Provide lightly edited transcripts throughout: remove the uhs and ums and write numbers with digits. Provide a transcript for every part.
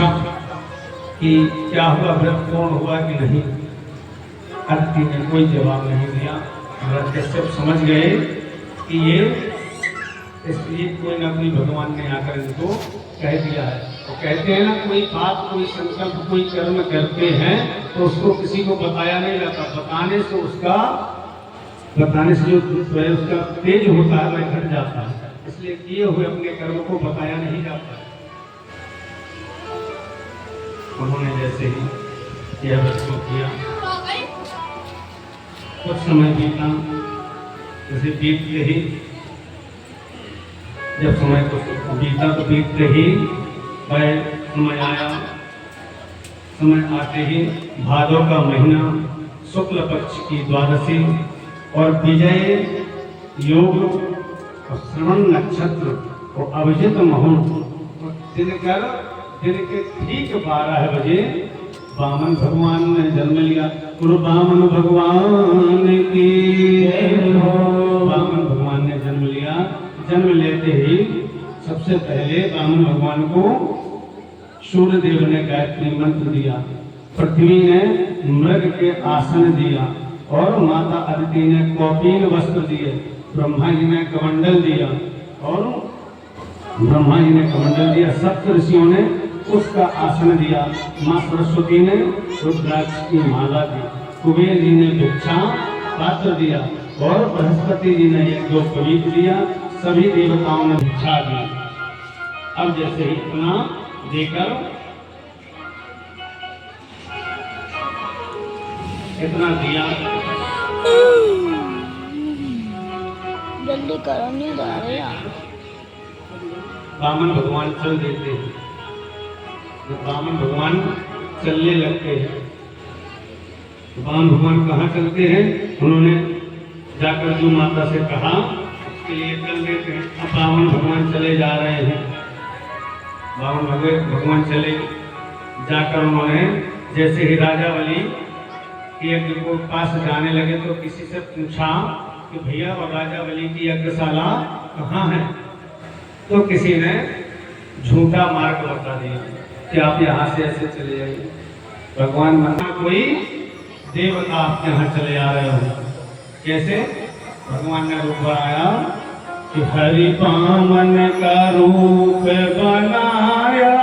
पूछा कि क्या हुआ, व्रत पूर्ण हुआ कि नहीं। अदिति ने कोई जवाब नहीं दिया। महाराज कश्यप समझ गए कि ये इसलिए कोई ना कोई भगवान ने आकर इनको कह दिया है। तो कहते हैं ना, कोई बात, कोई संकल्प, कोई कर्म करते हैं तो उसको किसी को बताया नहीं जाता। बताने से जो उसका तेज होता है वह घट जाता है। इसलिए किए हुए अपने कर्म को बताया नहीं जाता। उन्होंने जैसे ही यह बच्चों किया, कुछ समय बीता। जैसे बीतते ही, जब समय को बीता तो बीतते ही वह समय आया। समय आते ही भादों का महीना, शुक्ल पक्ष की द्वादशी और विजय योग और श्रवण नक्षत्र और अभिजित मुहूर्त दिन के ठीक 12 बजे वामन भगवान ने जन्म लिया। गुरु वामन भगवान की वामन भगवान ने जन्म लिया। जन्म लेते ही सबसे पहले वामन भगवान को सूर्य देव ने गायत्री मंत्र दिया, पृथ्वी ने मृग के आसन दिया और माता अदिति ने कौपीन वस्त्र दिए। ब्रह्मा जी ने कमंडल दिया सप्त ऋषियों ने उसका आसन दिया। माँ सरस्वती ने रुद्राक्ष की माला दी। कुबेर जी ने भिक्षा पात्र दिया और बृहस्पति जी ने यज्ञोपवीत दिया। सभी देवताओं ने भिक्षा दी। अब जैसे ही इतना देकर, इतना दिया, जल्दी करो, नहीं जा रहे यार। वामन भगवान चल देते हैं। जब वामन भगवान चलने लगते हैं तो वामन भगवान कहाँ चलते हैं? उन्होंने जाकर जो माता से कहा उसके लिए चल देते हैं। अब वामन भगवान चले जा रहे हैं। वामन भगवान चले जाकर उन्होंने जैसे ही राजा बलि के यज्ञ को पास जाने लगे तो किसी से पूछा कि भैया और राजा बलि की यज्ञशाला कहाँ है? तो किसी ने झूठा मार्ग बता दिया कि आप यहाँ से ऐसे चले जाइए। भगवान मना, कोई देवता आपके यहाँ चले आ रहे हो। कैसे? भगवान ने रूप बनाया कि हरि वामन का रूप बनाया,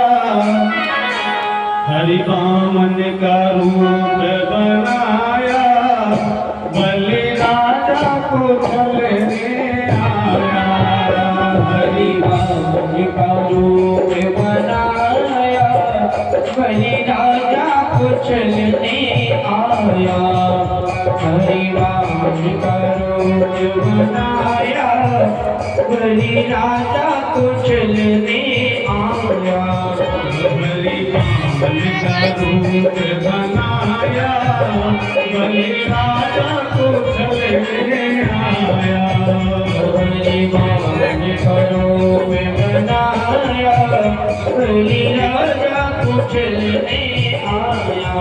हरि वामन का रूप बनाया, बलि राजा को छलने आया। हरि वामन का रूप बनाया, बलि राजा को छलने आया। हरि वामन का रूप बनाया, बलि राजा को छलने आया। हरि वामन का रूप बनाया, बलि राजा को छलने आया। हरि वामन का रूप बनाया, बलि राजा को छलने आया।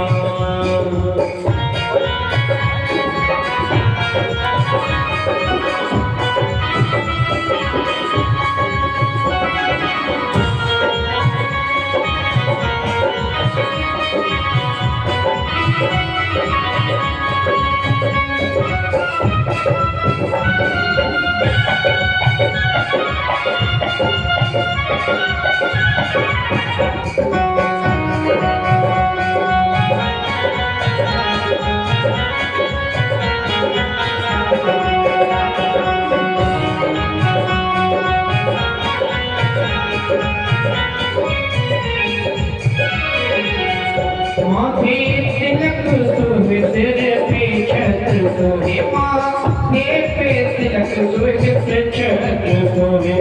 माथे तिलक सोहे तेरे पे छत्र सोहे, माथे पे तिलक सोहे तेरे छत्र सोहे।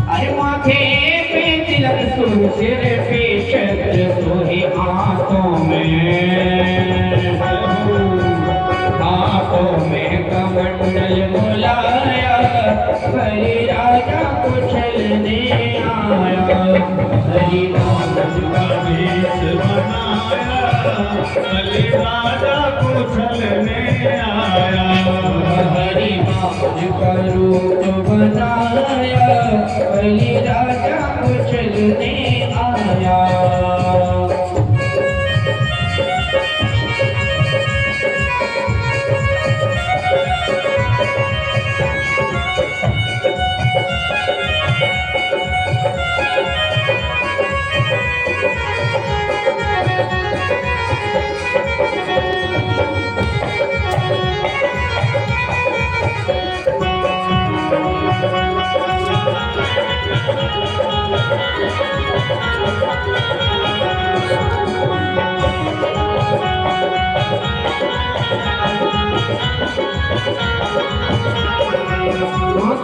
अरे माथे पे तिलक सोहे तेरे पे छत्र सोहे, हाथों में कमंडल बुलाया, हरि राजा को छलने आया। हरि वामन का वेश बनाया, बलि राजा को छलने आया। आज का रूप बनाया, बलि राजा उछलने आया।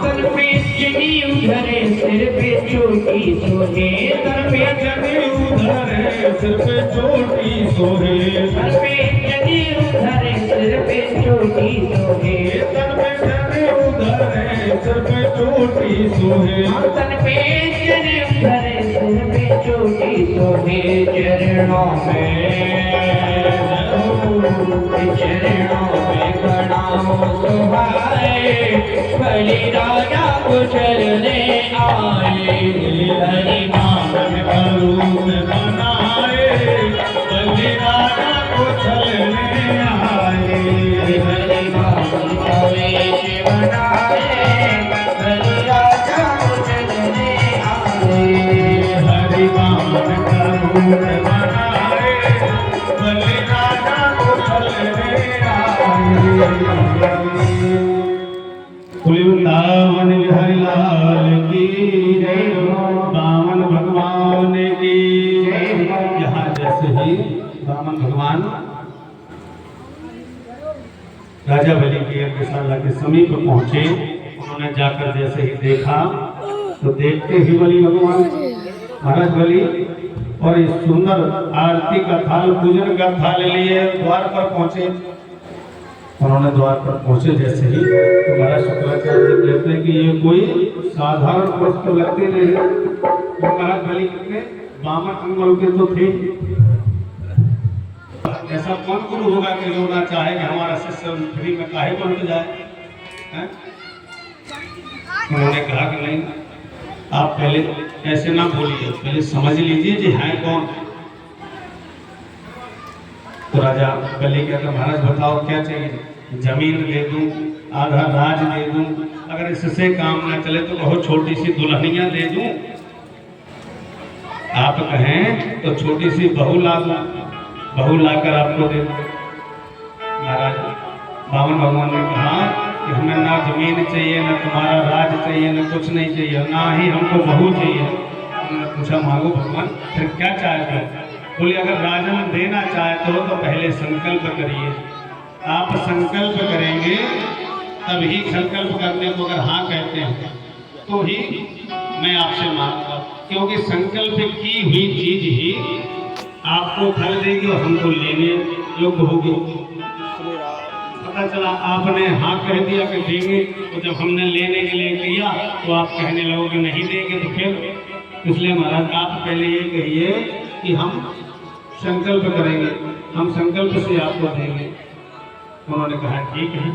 तन पे जनी उधरे सिर पे चोटी सोहे, तन पे जनी उधरे सिर पे चोटी सोहे, तन पे जनी उधरे सिर पे चोटी सोहे, तन पे जनी उधरे सिर पे चोटी सोहे, तन पे जनी उधरे सिर पे चोटी सोहे। चरणों में प्रणाम सुहाए, बलि राजा उछलने आए। हरि नाम का रूप बनाए, बलि राजा उछलने आए। हरि नाम का वेश बनाए, बलि राजा उछलने आए। हरि नाम का रूप बनाए, बलि राजा उछलने आए। वृंदावन बिहारी लाल की जय, वामन भगवान की जय। यहाँ जैसे ही वामन भगवान राजा बलि की यज्ञशाला के समीप पहुंचे, उन्होंने जाकर जैसे ही देखा तो देखते ही बलि भगवान महाराज बलि और इस सुंदर आरती का थाल, पूजन का थाल लिए द्वार पर पहुंचे। उन्होंने द्वार पर पहुंचे जैसे ही तो महाराज शुक्राचार्य कहते हैं कि ये कोई साधारण पुरुष तो लगते नहीं, तो महाराज बलि कितने वामन अंगल के तो थे। ऐसा कौन गुरु होगा कि जो ना चाहे कि हमारा शिष्य फ्री में काहे बन जाए, हैं? उन्होंने कहा कि नहीं, आप पहले ऐसे ना बोलिए, पहले समझ लीजिए जी हैं कौन। तो राजा बलि कहता महाराज बताओ क्या चाहिए, जमीन दे दूं, आधा राज दे दूं, अगर इससे काम ना चले तो बहुत छोटी सी दुल्हनिया दे दूं, आप कहें तो छोटी सी बहू ला दूं, बहू लाकर आपको दे दूं। महाराज वामन भगवान ने कहा कि हमें ना जमीन चाहिए, ना तुम्हारा राज चाहिए, ना कुछ नहीं चाहिए, ना ही हमको बहू चाहिए। उन्होंने पूछा मांगो भगवान फिर क्या चाहते हो? बोले अगर राजन देना चाहते हो तो पहले संकल्प करिए, आप संकल्प करेंगे तभी, संकल्प करने को अगर हाँ कहते हैं तो ही मैं आपसे मांगूंगा, क्योंकि संकल्प की हुई चीज ही आपको फल देगी और हमको लेने योग्य होगी। पता चला आपने हाँ कह दिया कि देंगे, तो जब हमने लेने के लिए किया तो आप कहने लगोगे नहीं देंगे, तो फिर इसलिए महाराज आप पहले ये कहिए कि हम संकल्प करेंगे, हम संकल्प से आपको देंगे। उन्होंने कहा ठीक है।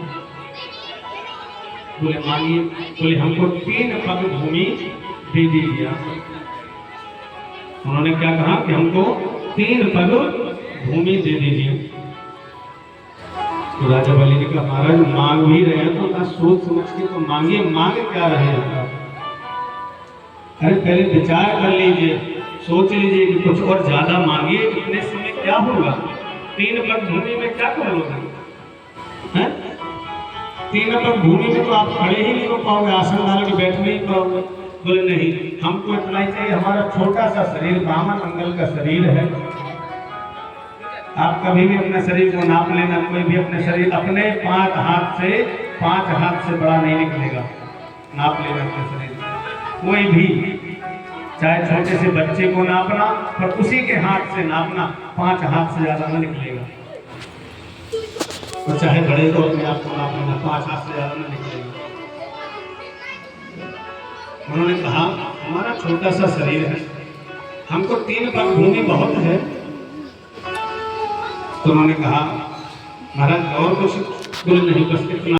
बोले मांगिए, बोले हमको 3 पग भूमि दे दीजिए। उन्होंने क्या कहा कि हमको 3 पग भूमि दे दीजिए। तो राजा बलि ने कहा महाराज मांग भी रहे हैं तो ना सोच समझ के तो मांगिए, मांग क्या रहे हैं? अरे पहले विचार कर लीजिए, सोच लीजिए कि कुछ और ज्यादा मांगिए, इतने समय क्या होगा? 3 पग भूमि में क्या करोगे? 3 पग भूमि में तो आप खड़े ही नहीं हो पाओगे, आसन डाल के बैठ नहीं पाओगे। बोले नहीं, हमको इतना ही चाहिए, हमारा छोटा सा शरीर वामन मंगल का शरीर है। आप कभी भी अपने शरीर को नाप लेना, कोई भी अपने शरीर अपने 5 हाथ से बड़ा नहीं निकलेगा। नाप लेना अपने शरीर, कोई भी, चाहे छोटे से बच्चे को नापना, पर उसी के हाथ से नापना, 5 हाथ से ज्यादा न निकलेगा। और चाहे बड़े को अपने आप को नाप लेना, 5 हाथ से ज्यादा न निकलेगा। उन्होंने कहा हमारा छोटा सा शरीर है, हमको 3 पग भूमि बहुत है। तो उन्होंने कहा महाराज और कुछ नहीं, बस इतना